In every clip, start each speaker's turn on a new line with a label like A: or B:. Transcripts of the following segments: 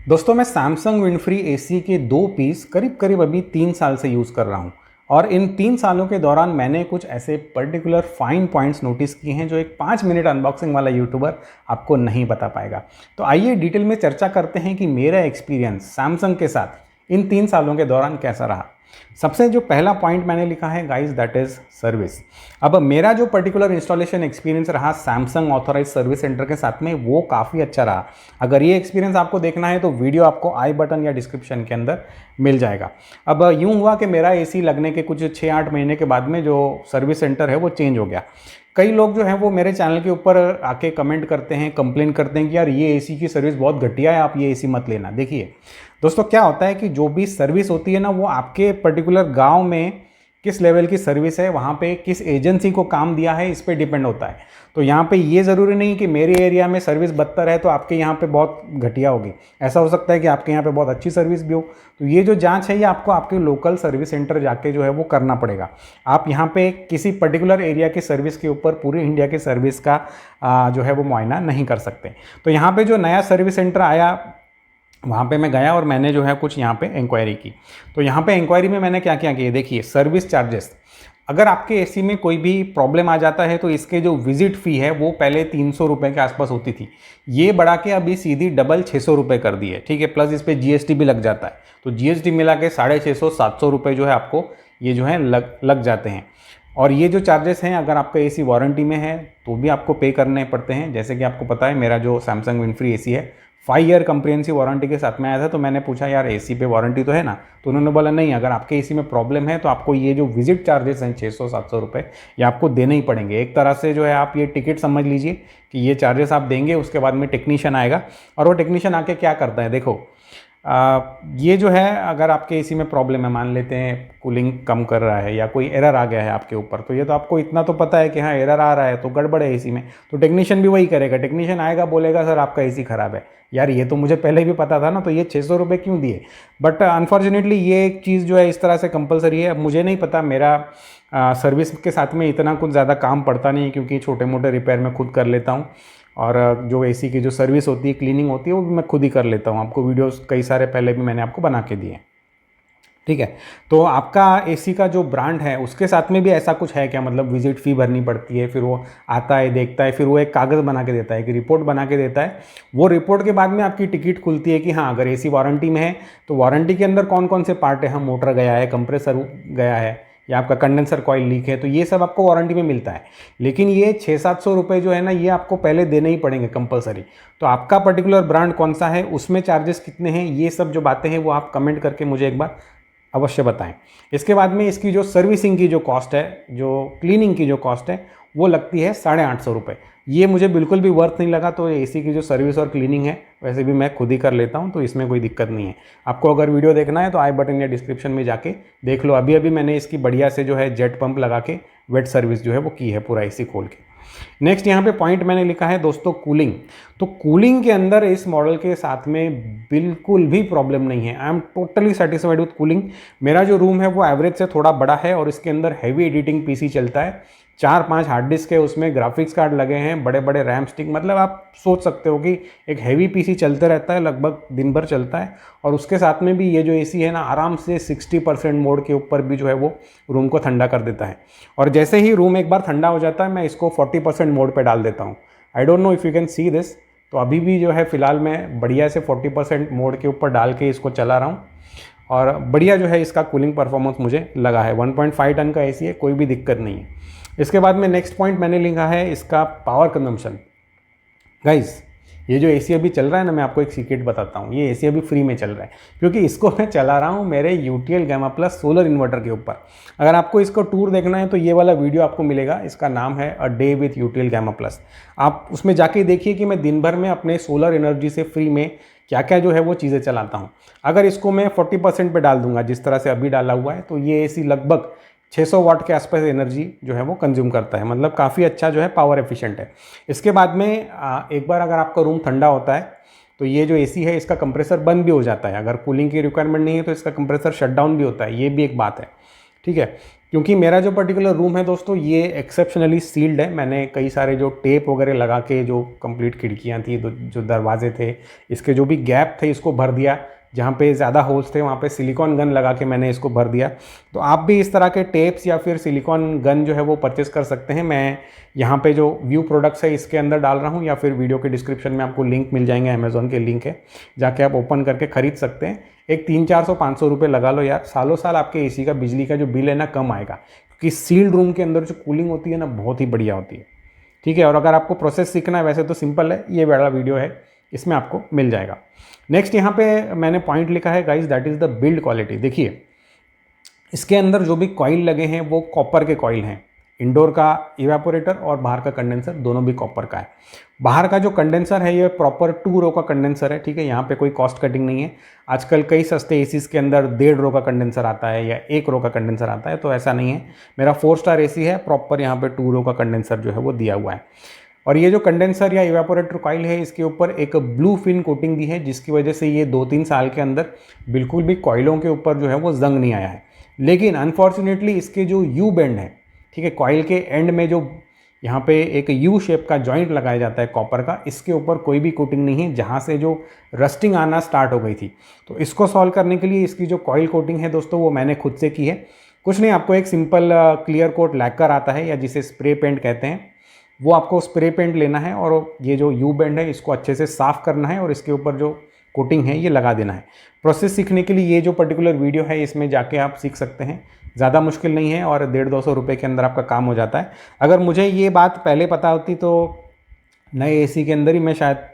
A: दोस्तों मैं Samsung विंडफ्री AC के 2 पीस करीब करीब अभी 3 साल से यूज़ कर रहा हूँ। और इन 3 सालों के दौरान मैंने कुछ ऐसे पर्टिकुलर फाइन पॉइंट्स नोटिस किए हैं जो एक 5 मिनट अनबॉक्सिंग वाला यूट्यूबर आपको नहीं बता पाएगा। तो आइए डिटेल में चर्चा करते हैं कि मेरा एक्सपीरियंस सैमसंग के साथ इन 3 सालों के दौरान कैसा रहा। सबसे जो पहला पॉइंट मैंने लिखा है गाइस, दैट इज सर्विस। अब मेरा जो पर्टिकुलर इंस्टॉलेशन एक्सपीरियंस रहा सैमसंग ऑथोराइज सर्विस सेंटर के साथ में, वो काफ़ी अच्छा रहा। अगर ये एक्सपीरियंस आपको देखना है तो वीडियो आपको आई बटन या डिस्क्रिप्शन के अंदर मिल जाएगा। अब यूं हुआ कि मेरा एसी लगने के कुछ 6-8 महीने के बाद में जो सर्विस सेंटर है वो चेंज हो गया। कई लोग जो हैं वो मेरे चैनल के ऊपर आके कमेंट करते हैं, कंप्लेन करते हैं कि यार ये एसी की सर्विस बहुत घटिया है, आप ये एसी मत लेना। देखिए दोस्तों, क्या होता है कि जो भी सर्विस होती है ना, वो आपके पर्टिकुलर गांव में किस लेवल की सर्विस है, वहाँ पे किस एजेंसी को काम दिया है, इस पे डिपेंड होता है। तो यहाँ पे ये ज़रूरी नहीं कि मेरे एरिया में सर्विस बदतर है तो आपके यहाँ पे बहुत घटिया होगी। ऐसा हो सकता है कि आपके यहाँ पे बहुत अच्छी सर्विस भी हो। तो ये जो जांच है ये आपको आपके लोकल सर्विस सेंटर जाके जो है वो करना पड़ेगा। आप यहाँ पे किसी पर्टिकुलर एरिया की सर्विस के ऊपर पूरे इंडिया की सर्विस का जो है वो मुआयना नहीं कर सकते। तो यहाँ पे जो नया सर्विस सेंटर आया, वहाँ पे मैं गया और मैंने जो है कुछ यहाँ पे इंक्वायरी की। तो यहाँ पे इंक्वायरी में मैंने क्या क्या किया, देखिए सर्विस चार्जेस। अगर आपके एसी में कोई भी प्रॉब्लम आ जाता है तो इसके जो विजिट फ़ी है वो पहले 300 रुपये के आसपास होती थी, ये बढ़ा के अभी सीधी डबल 600 रुपये कर दी है। ठीक है, प्लस इस पर जीएसटी भी लग जाता है। तो जीएसटी मिला के 650-700 रुपये जो है आपको ये जो है लग जाते हैं। और ये जो चार्जेस हैं, अगर आपका एसी वारंटी में है तो भी आपको पे करने पड़ते हैं। जैसे कि आपको पता है मेरा जो सैमसंग विंडफ्री एसी है 5 ईयर कंप्रिहेंसिव वारंटी के साथ में आया था। तो मैंने पूछा यार एसी पे वारंटी तो है ना, तो उन्होंने बोला नहीं, अगर आपके एसी में प्रॉब्लम है तो आपको ये जो विजिट चार्जेस हैं 600-700 रुपये ये आपको देने ही पड़ेंगे। एक तरह से जो है आप ये टिकट समझ लीजिए कि ये चार्जेस आप देंगे, उसके बाद में टेक्नीशियन आएगा। और वो टेक्नीशियन आके क्या करता है, देखो ये जो है अगर आपके एसी में प्रॉब्लम है, मान लेते हैं कूलिंग कम कर रहा है या कोई एरर आ गया है आपके ऊपर, तो ये तो आपको इतना तो पता है कि हाँ एरर आ रहा है तो गड़बड़ है एसी में। तो टेक्नीशियन भी वही करेगा, टेक्नीशियन आएगा बोलेगा सर आपका एसी ख़राब है। यार ये तो मुझे पहले भी पता था ना, तो ये 600 रुपये क्यों दिए। बट अनफॉर्चुनेटली ये एक चीज़ जो है इस तरह से कंपलसरी है। अब मुझे नहीं पता, मेरा सर्विस के साथ में इतना कुछ ज़्यादा काम पड़ता नहीं है क्योंकि छोटे मोटे रिपेयर मैं खुद कर लेता हूँ। और जो एसी की जो सर्विस होती है, क्लीनिंग होती है, वो भी मैं खुद ही कर लेता हूँ। आपको वीडियोस कई सारे पहले भी मैंने आपको बना के दिए हैं। ठीक है, तो आपका एसी का जो ब्रांड है उसके साथ में भी ऐसा कुछ है क्या, मतलब विजिट फ़ी भरनी पड़ती है, फिर वो आता है देखता है, फिर वो एक कागज़ बना के देता है, एक रिपोर्ट बना के देता है। वो रिपोर्ट के बाद में आपकी टिकट खुलती है कि हाँ अगर एसी वारंटी में है तो वारंटी के अंदर कौन कौन से पार्ट है, हाँ मोटर गया है, कंप्रेसर गया है, या आपका कंडेंसर कॉइल लीक है, तो ये सब आपको वारंटी में मिलता है। लेकिन ये 600-700 रुपये जो है ना, ये आपको पहले देने ही पड़ेंगे कंपलसरी। तो आपका पर्टिकुलर ब्रांड कौन सा है, उसमें चार्जेस कितने हैं, ये सब जो बातें हैं वो आप कमेंट करके मुझे एक बार अवश्य बताएं। इसके बाद में इसकी जो सर्विसिंग की जो कॉस्ट है, जो क्लीनिंग की जो कॉस्ट है, वो लगती है 850 रुपये। ये मुझे बिल्कुल भी वर्थ नहीं लगा। तो एसी की जो सर्विस और क्लीनिंग है वैसे भी मैं खुद ही कर लेता हूँ, तो इसमें कोई दिक्कत नहीं है। आपको अगर वीडियो देखना है तो आई बटन या डिस्क्रिप्शन में जाके देख लो। अभी अभी मैंने इसकी बढ़िया से जो है जेट पंप लगा के वेट सर्विस जो है वो की है पूरा एसी खोल के। नेक्स्ट यहाँ पे पॉइंट मैंने लिखा है दोस्तों कूलिंग। तो कूलिंग के अंदर इस मॉडल के साथ में बिल्कुल भी प्रॉब्लम नहीं है। I am totally satisfied with cooling. मेरा जो रूम है वो एवरेज से थोड़ा बड़ा है और इसके अंदर हैवी एडिटिंग पीसी चलता है, 4-5 हार्ड डिस्क है, उसमें ग्राफिक्स कार्ड लगे हैं, बड़े बड़े रैम स्टिक। मतलब आप सोच सकते हो कि एक हैवी पीसी चलते रहता है, लगभग दिन भर चलता है। और उसके साथ में भी ये जो एसी है ना, आराम से 60% मोड के ऊपर भी जो है वो रूम को ठंडा कर देता है। और जैसे ही रूम एक बार ठंडा हो जाता है मैं इसको 40% मोड पे डाल देता हूँ। I don't know if you can see this. तो अभी भी जो है फ़िलहाल मैं बढ़िया से 40% मोड के ऊपर डाल के इसको चला रहा हूँ और बढ़िया जो है इसका कूलिंग परफॉर्मेंस मुझे लगा है। 1.5 टन का एसी है, कोई भी दिक्कत नहीं है। इसके बाद में नेक्स्ट पॉइंट मैंने लिखा है इसका पावर कंजम्पशन। गाइस ये जो एसी अभी चल रहा है ना, मैं आपको एक सीक्रेट बताता हूँ। ये एसी अभी फ्री में चल रहा है क्योंकि इसको मैं चला रहा हूँ मेरे UTL gamma plus solar inverter के ऊपर। अगर आपको इसको टूर देखना है तो ये वाला वीडियो आपको मिलेगा, इसका नाम है a day with UTL gamma plus. आप उसमें जाके देखिए कि मैं दिन भर में अपने सोलर एनर्जी से फ्री में क्या क्या जो है वो चीज़ें चलाता हूँ। अगर इसको मैं 40% पे डाल दूंगा जिस तरह से अभी डाला हुआ है, तो ये एसी लगभग 600 वाट के आसपास एनर्जी जो है वो कंज्यूम करता है। मतलब काफ़ी अच्छा जो है पावर एफिशिएंट है। इसके बाद में एक बार अगर आपका रूम ठंडा होता है तो ये जो एसी है इसका कंप्रेसर बंद भी हो जाता है। अगर कूलिंग की रिक्वायरमेंट नहीं है तो इसका कंप्रेसर शट डाउन भी होता है, ये भी एक बात है। ठीक है। क्योंकि मेरा जो पर्टिकुलर रूम है दोस्तों ये एक्सेप्शनली सील्ड है। मैंने कई सारे जो टेप वगैरह लगा के जो कंप्लीट खिड़कियाँ थी, जो दरवाजे थे, इसके जो भी गैप थे इसको भर दिया। जहाँ पे ज़्यादा होल्स थे वहाँ पे सिलिकॉन गन लगा के मैंने इसको भर दिया। तो आप भी इस तरह के टेप्स या फिर सिलिकॉन गन जो है वो परचेस कर सकते हैं। मैं यहाँ पे जो व्यू प्रोडक्ट्स है इसके अंदर डाल रहा हूँ, या फिर वीडियो के डिस्क्रिप्शन में आपको लिंक मिल जाएंगे, अमेज़ॉन के लिंक है, जाके आप ओपन करके ख़रीद सकते हैं। एक 300-400-500 रुपये लगा लो यार, सालों साल आपके एसी का बिजली का जो बिल है ना कम आएगा। क्योंकि सील्ड रूम के अंदर जो कूलिंग होती है ना बहुत ही बढ़िया होती है। ठीक है। और अगर आपको प्रोसेस सीखना है, वैसे तो सिंपल है, ये बड़ा वीडियो है, इसमें आपको मिल जाएगा। नेक्स्ट यहाँ पे मैंने पॉइंट लिखा है guys, that is the build quality. देखिए इसके अंदर जो भी कॉइल लगे हैं वो कॉपर के कॉइल हैं। इंडोर का इवेपोरेटर और बाहर का कंडेंसर दोनों भी कॉपर का है। बाहर का जो कंडेंसर है ये प्रॉपर 2 रो का कंडेंसर है। ठीक है, यहाँ पे कोई कॉस्ट कटिंग नहीं है। आजकल कई सस्ते एसीज के अंदर 1.5 रो का कंडेंसर आता है या 1 रो का कंडेंसर आता है, तो ऐसा नहीं है। मेरा 4 स्टार एसी है, प्रॉपर यहाँ पे 2 रो का कंडेंसर जो है वो दिया हुआ है। और ये जो कंडेंसर या इवेपोरेटर कॉइल है इसके ऊपर एक ब्लू फिन कोटिंग दी है, जिसकी वजह से ये 2-3 साल के अंदर बिल्कुल भी कॉइलों के ऊपर जो है वो जंग नहीं आया है। लेकिन अनफॉर्चुनेटली इसके जो यू बेंड है, ठीक है, कॉइल के एंड में जो यहाँ पे एक यू शेप का जॉइंट लगाया जाता है कॉपर का, इसके ऊपर कोई भी कोटिंग नहीं है, जहाँ से जो रस्टिंग आना स्टार्ट हो गई थी। तो इसको सॉल्व करने के लिए इसकी जो कॉइल कोटिंग है दोस्तों वो मैंने खुद से की है। कुछ नहीं, आपको एक सिंपल क्लियर कोट लैकर आता है या जिसे स्प्रे पेंट कहते हैं, वो आपको स्प्रे पेंट लेना है और ये जो यू बेंड है इसको अच्छे से साफ़ करना है और इसके ऊपर जो कोटिंग है ये लगा देना है। प्रोसेस सीखने के लिए ये जो पर्टिकुलर वीडियो है इसमें जाके आप सीख सकते हैं, ज़्यादा मुश्किल नहीं है और 150-200 रुपये के अंदर आपका काम हो जाता है। अगर मुझे ये बात पहले पता होती तो नए एसी के अंदर ही मैं शायद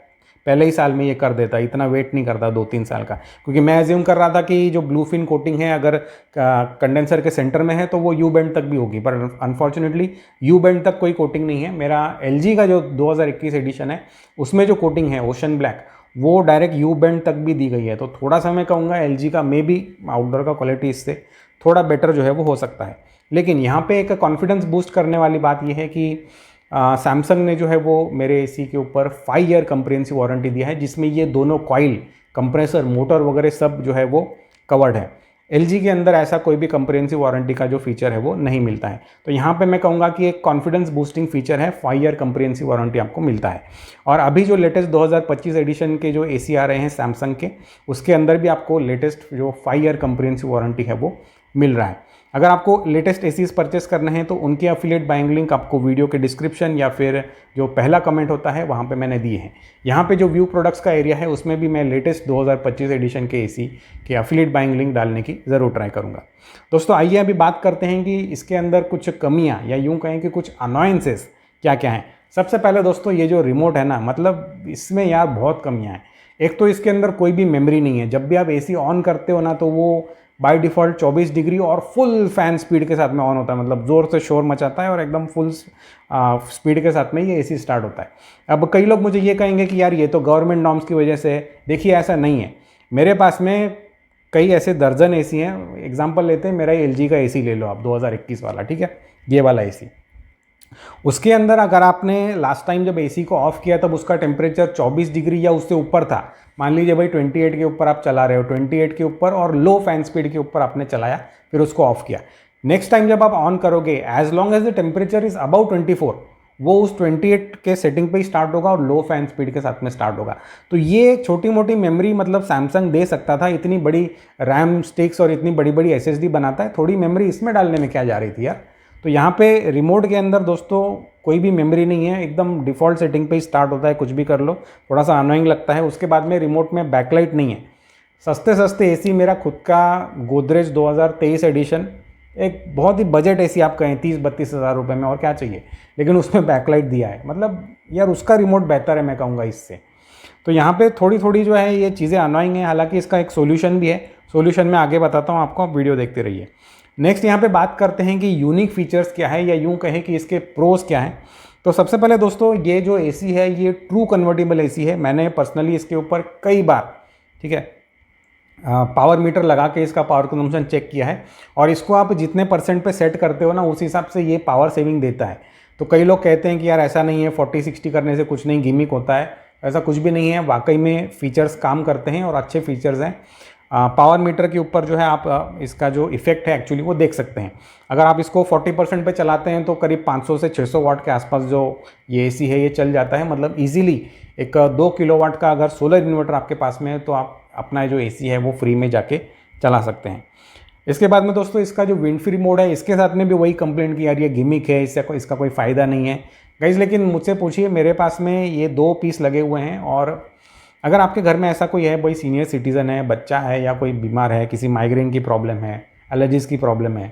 A: पहले ही साल में ये कर देता, इतना वेट नहीं करता 2-3 साल का। क्योंकि मैं एज्यूम कर रहा था कि जो ब्लू फिन कोटिंग है अगर कंडेंसर के सेंटर में है तो वो यू बेंड तक भी होगी, पर अनफॉर्चुनेटली यू बेंड तक कोई कोटिंग नहीं है। मेरा एलजी का जो 2021 एडिशन है उसमें जो कोटिंग है ओशन ब्लैक, वो डायरेक्ट यू बेंड तक भी दी गई है। तो थोड़ा सा मैं कहूँगा एलजी का मे बी आउटडोर का क्वालिटी इससे थोड़ा बेटर जो है वो हो सकता है। लेकिन यहाँ पे एक कॉन्फिडेंस बूस्ट करने वाली बात यह है कि सैमसंग ने जो है वो मेरे एसी के ऊपर 5 ईयर कंप्रिहेंसिव वारंटी दिया है, जिसमें ये दोनों कॉइल, कंप्रेसर, मोटर वगैरह सब जो है वो कवर्ड है। एलजी के अंदर ऐसा कोई भी कंप्रिहेंसिव वारंटी का जो फीचर है वो नहीं मिलता है। तो यहाँ पे मैं कहूँगा कि एक कॉन्फिडेंस बूस्टिंग फीचर है, 5 ईयर कंप्रिहेंसिव वारंटी आपको मिलता है। और अभी जो लेटेस्ट 2025 एडिशन के जो एसी आ रहे हैं सैमसंग के, उसके अंदर भी आपको लेटेस्ट जो 5 ईयर कंप्रिहेंसिव वारंटी है वो मिल रहा है। अगर आपको लेटेस्ट एसीज परचेस करना है तो उनके एफिलिएट बाइंग लिंक आपको वीडियो के डिस्क्रिप्शन या फिर जो पहला कमेंट होता है वहाँ पे मैंने दिए हैं। यहाँ पे जो व्यू प्रोडक्ट्स का एरिया है उसमें भी मैं लेटेस्ट 2025 एडिशन के एसी के एफिलिएट बाइंग लिंक डालने की ज़रूर ट्राई करूँगा। दोस्तों आइए अभी बात करते हैं कि इसके अंदर कुछ कमियाँ या यूँ कहें कि कुछ अनॉयंसेस क्या क्या हैं। सबसे पहले दोस्तों ये जो रिमोट है ना, मतलब इसमें यार बहुत कमियाँ हैं। एक तो इसके अंदर कोई भी मेमोरी नहीं है। जब भी आप एसी ऑन करते हो ना तो वो बाय डिफ़ॉल्ट 24 डिग्री और फुल फैन स्पीड के साथ में ऑन होता है, मतलब ज़ोर से शोर मचाता है और एकदम फुल स्पीड के साथ में ये एसी स्टार्ट होता है। अब कई लोग मुझे ये कहेंगे कि यार ये तो गवर्नमेंट नॉर्म्स की वजह से है। देखिए ऐसा नहीं है, मेरे पास में कई ऐसे दर्जन एसी हैं। एग्जाम्पल लेते हैं, मेरा एलजी का एसी ले लो आप 2021 वाला, ठीक है, ये वाला एसी। उसके अंदर अगर आपने लास्ट टाइम जब एसी को ऑफ किया तब उसका टेम्परेचर 24 डिग्री या उससे ऊपर था। मान लीजिए भाई 28 के ऊपर आप चला रहे हो, 28 के ऊपर और लो फैन स्पीड के ऊपर आपने चलाया, फिर उसको ऑफ किया। नेक्स्ट टाइम जब आप ऑन करोगे, as long as the temperature is about 24, वो उस 28 के सेटिंग पे ही स्टार्ट होगा और लो फैन स्पीड के साथ में स्टार्ट होगा। तो ये छोटी मोटी मेमोरी मतलब सैमसंग दे सकता था, इतनी बड़ी रैम स्टिक्स और इतनी बड़ी बड़ी एसएसडी बनाता है, थोड़ी मेमोरी इसमें डालने में क्या जा रही थी यार। तो यहाँ पे रिमोट के अंदर दोस्तों कोई भी मेमोरी नहीं है, एकदम डिफ़ॉल्ट सेटिंग पे ही स्टार्ट होता है, कुछ भी कर लो। थोड़ा सा अनोइंग लगता है। उसके बाद में रिमोट में बैकलाइट नहीं है। सस्ते सस्ते एसी, मेरा खुद का गोदरेज 2023 एडिशन, एक बहुत ही बजट एसी आप कहें 30-32 हज़ार रुपये में, और क्या चाहिए, लेकिन उसमें बैकलाइट दिया है। मतलब यार उसका रिमोट बेहतर है मैं कहूँगा इससे। तो यहाँ पे थोड़ी थोड़ी जो है ये चीज़ें अनोइंग है। हालांकि इसका एक सोल्यूशन भी है, सोल्यूशन मैं आगे बताता हूँ आपको, आप वीडियो देखते रहिए। नेक्स्ट यहाँ पे बात करते हैं कि यूनिक फीचर्स क्या है या यूँ कहें कि इसके प्रोज क्या हैं। तो सबसे पहले दोस्तों ये जो एसी है ये ट्रू कन्वर्टेबल एसी है। मैंने पर्सनली इसके ऊपर कई बार, ठीक है, पावर मीटर लगा के इसका पावर कंजम्पशन चेक किया है और इसको आप जितने % पे सेट करते हो ना उस हिसाब से ये पावर सेविंग देता है। तो कई लोग कहते हैं कि यार ऐसा नहीं है, 40-60 करने से कुछ नहीं, गिमिक होता है, ऐसा कुछ भी नहीं है। वाकई में फीचर्स काम करते हैं और अच्छे फीचर्स हैं। पावर मीटर के ऊपर जो है आप इसका जो इफेक्ट है एक्चुअली वो देख सकते हैं। अगर आप इसको 40% पे चलाते हैं तो करीब 500 से 600 वाट के आसपास जो ये एसी है ये चल जाता है। मतलब इजीली एक 2 किलोवाट का अगर सोलर इन्वर्टर आपके पास में है तो आप अपना जो एसी है वो फ्री में जाके चला सकते हैं। इसके बाद में दोस्तों इसका जो विंड फ्री मोड है इसके साथ में भी वही कंप्लेंट की यार ये गिमिक है, इसका कोई फ़ायदा नहीं है गाइज। लेकिन मुझसे पूछिए, मेरे पास में ये 2 पीस लगे हुए हैं और अगर आपके घर में ऐसा कोई है, कोई सीनियर सिटीज़न है, बच्चा है या कोई बीमार है, किसी माइग्रेन की प्रॉब्लम है, एलर्जीज़ की प्रॉब्लम है,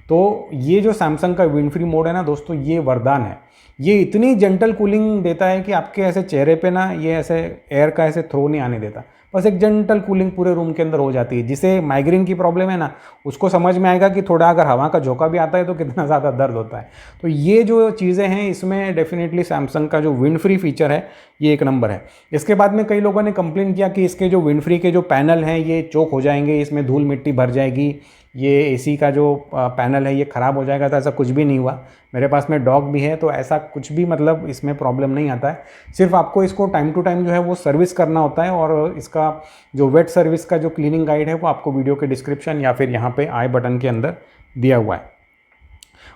A: तो ये जो सैमसंग का विंड फ्री मोड है ना दोस्तों, ये वरदान है। ये इतनी जेंटल कूलिंग देता है कि आपके ऐसे चेहरे पे ना ये ऐसे एयर का ऐसे थ्रो नहीं आने देता, बस एक जेंटल कूलिंग पूरे रूम के अंदर हो जाती है। जिसे माइग्रेन की प्रॉब्लम है ना, उसको समझ में आएगा कि थोड़ा अगर हवा का झोंका भी आता है तो कितना ज़्यादा दर्द होता है। तो ये जो चीज़ें हैं इसमें डेफिनेटली सैमसंग का जो विंड फ्री फीचर है ये एक नंबर है। इसके बाद में कई लोगों ने कंप्लेन किया कि इसके जो विंड फ्री के जो पैनल हैं ये चोक हो जाएंगे, इसमें धूल मिट्टी भर जाएगी, ये एसी का जो पैनल है ये ख़राब हो जाएगा। तो ऐसा कुछ भी नहीं हुआ। मेरे पास में डॉग भी है तो ऐसा कुछ भी मतलब इसमें प्रॉब्लम नहीं आता है। सिर्फ आपको इसको टाइम टू टाइम जो है वो सर्विस करना होता है और इसका जो वेट सर्विस का जो क्लीनिंग गाइड है वो आपको वीडियो के डिस्क्रिप्शन या फिर यहाँ पे आई बटन के अंदर दिया हुआ है।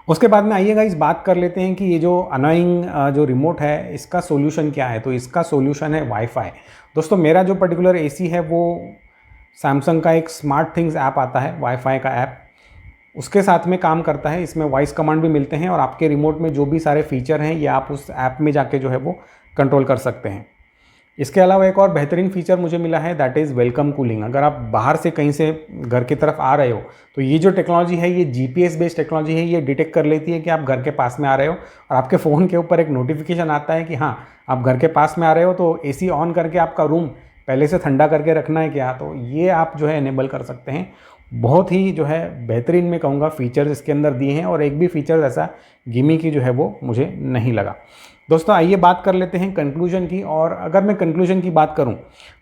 A: उसके बाद में आइएगा इस बात कर लेते हैं कि ये जो अनोइंग जो रिमोट है इसका सोल्यूशन क्या है। तो इसका सोल्यूशन है वाईफाई। दोस्तों मेरा जो पर्टिकुलर एसी है वो सैमसंग का एक स्मार्ट थिंग्स ऐप आता है, वाईफाई का ऐप, उसके साथ में काम करता है। इसमें वॉइस कमांड भी मिलते हैं और आपके रिमोट में जो भी सारे फीचर हैं ये आप उस ऐप में जाके जो है वो कंट्रोल कर सकते हैं। इसके अलावा एक और बेहतरीन फीचर मुझे मिला है, दैट इज़ वेलकम कूलिंग। अगर आप बाहर से कहीं से घर की तरफ आ रहे हो तो ये जो टेक्नोलॉजी है ये जीपीएस बेस्ड टेक्नोलॉजी है। ये डिटेक्ट कर लेती है कि आप घर के पास में आ रहे हो और आपके फ़ोन के ऊपर एक नोटिफिकेशन आता है कि हाँ आप घर के पास में आ रहे हो, तो एसी ऑन करके आपका रूम पहले से ठंडा करके रखना है क्या, तो ये आप जो है इनेबल कर सकते हैं। बहुत ही जो है बेहतरीन मैं कहूँगा फीचर्स इसके अंदर दिए हैं और एक भी फीचर ऐसा गिमी की जो है वो मुझे नहीं लगा। दोस्तों आइए बात कर लेते हैं कंक्लूजन की। और अगर मैं कंक्लूजन की बात करूं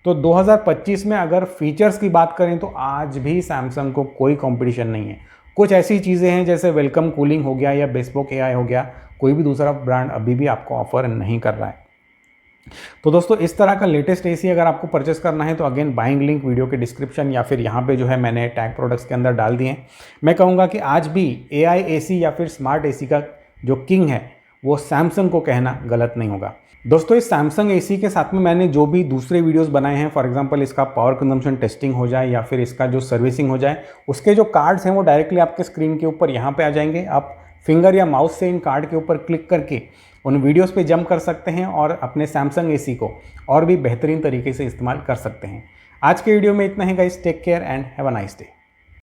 A: तो 2025 में अगर फीचर्स की बात करें तो आज भी सैमसंग को कोई कंपटीशन नहीं है। कुछ ऐसी चीज़ें हैं जैसे वेलकम कूलिंग हो गया या बेस्पोक एआई हो गया, कोई भी दूसरा ब्रांड अभी भी आपको ऑफर नहीं कर रहा है। तो दोस्तों इस तरह का लेटेस्ट एसी अगर आपको परचेस करना है तो अगेन बाइंग लिंक वीडियो के डिस्क्रिप्शन या फिर यहाँ पे जो है मैंने टैग प्रोडक्ट्स के अंदर डाल दिए हैं। मैं कहूँगा कि आज भी एआई एसी या फिर स्मार्ट एसी का जो किंग है वो सैमसंग को कहना गलत नहीं होगा। दोस्तों इस सैमसंग एसी के साथ में मैंने जो भी दूसरे वीडियोस बनाए हैं, फॉर एग्जांपल इसका पावर कंजम्पशन टेस्टिंग हो जाए या फिर इसका जो सर्विसिंग हो जाए, उसके जो कार्ड्स हैं वो डायरेक्टली आपके स्क्रीन के ऊपर यहाँ पे आ जाएंगे। आप फिंगर या माउस से इन कार्ड के ऊपर क्लिक करके उन वीडियोस पे जंप कर सकते हैं और अपने सैमसंग एसी को और भी बेहतरीन तरीके से इस्तेमाल कर सकते हैं। आज के वीडियो में इतना ही guys, take care and have a nice day.